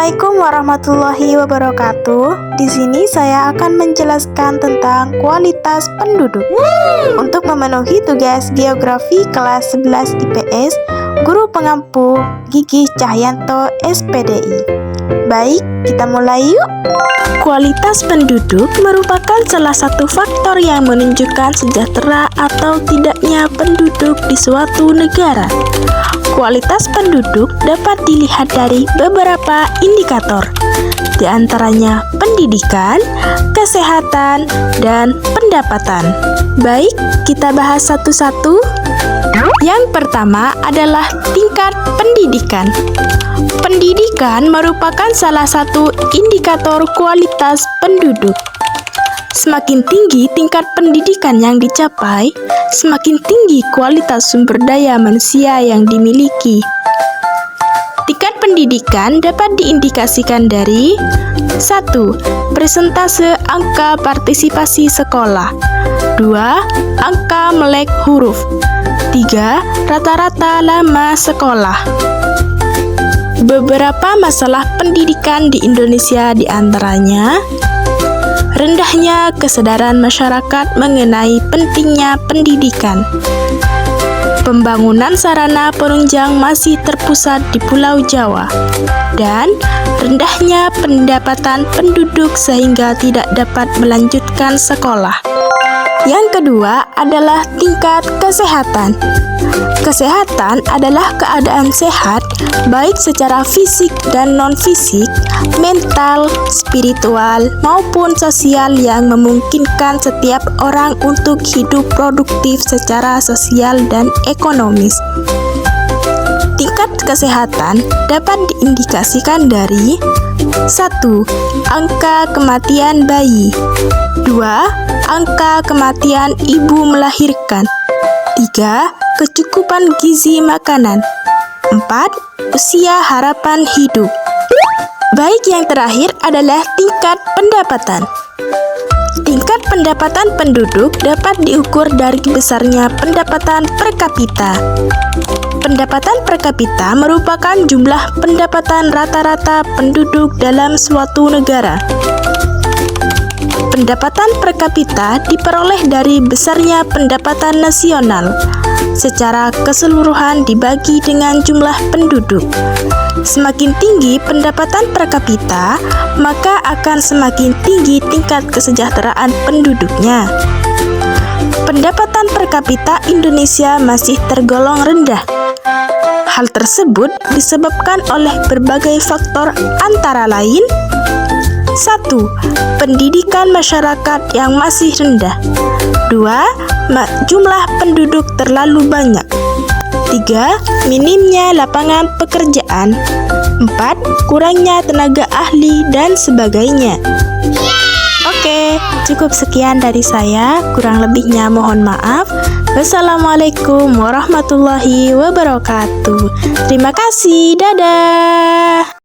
Assalamualaikum warahmatullahi wabarakatuh. Di sini saya akan menjelaskan tentang kualitas penduduk. Untuk memenuhi tugas geografi kelas 11 IPS, Guru Pengampu Gigi Cahyanto SPDI. Baik, kita mulai yuk. Kualitas penduduk merupakan salah satu faktor yang menunjukkan sejahtera atau tidaknya penduduk di suatu negara. Kualitas penduduk dapat dilihat dari beberapa indikator, di antaranya pendidikan, kesehatan, dan pendapatan. Baik, kita bahas satu-satu. Yang pertama adalah tingkat pendidikan. Pendidikan merupakan salah satu indikator kualitas penduduk. Semakin tinggi tingkat pendidikan yang dicapai, semakin tinggi kualitas sumber daya manusia yang dimiliki. Tingkat pendidikan dapat diindikasikan dari 1. Persentase angka partisipasi sekolah. 2. Angka melek huruf. 3. Rata-rata lama sekolah. Beberapa masalah pendidikan di Indonesia diantaranya rendahnya kesadaran masyarakat mengenai pentingnya pendidikan. Pembangunan sarana penunjang masih terpusat di Pulau Jawa. Dan rendahnya pendapatan penduduk sehingga tidak dapat melanjutkan sekolah. Yang kedua adalah tingkat kesehatan. Kesehatan adalah keadaan sehat, baik secara fisik dan non-fisik, mental, spiritual, maupun sosial yang memungkinkan setiap orang untuk hidup produktif secara sosial dan ekonomis. Tingkat kesehatan dapat diindikasikan dari 1. Angka kematian bayi. 2. Angka kematian ibu melahirkan. 3. Kecukupan gizi makanan. 4. Usia harapan hidup. Baik, yang terakhir adalah tingkat pendapatan. Tingkat pendapatan penduduk dapat diukur dari besarnya pendapatan per kapita. Pendapatan per kapita merupakan jumlah pendapatan rata-rata penduduk dalam suatu negara. Pendapatan per kapita diperoleh dari besarnya pendapatan nasional. Secara keseluruhan dibagi dengan jumlah penduduk. Semakin tinggi pendapatan per kapita, maka akan semakin tinggi tingkat kesejahteraan penduduknya. Pendapatan per kapita Indonesia masih tergolong rendah. Hal tersebut disebabkan oleh berbagai faktor antara lain: 1. Pendidikan masyarakat yang masih rendah. 2. Jumlah penduduk terlalu banyak. 3. Minimnya lapangan pekerjaan. 4. Kurangnya tenaga ahli dan sebagainya. Oke, cukup sekian dari saya. Kurang lebihnya mohon maaf. Wassalamualaikum warahmatullahi wabarakatuh. Terima kasih, dadah.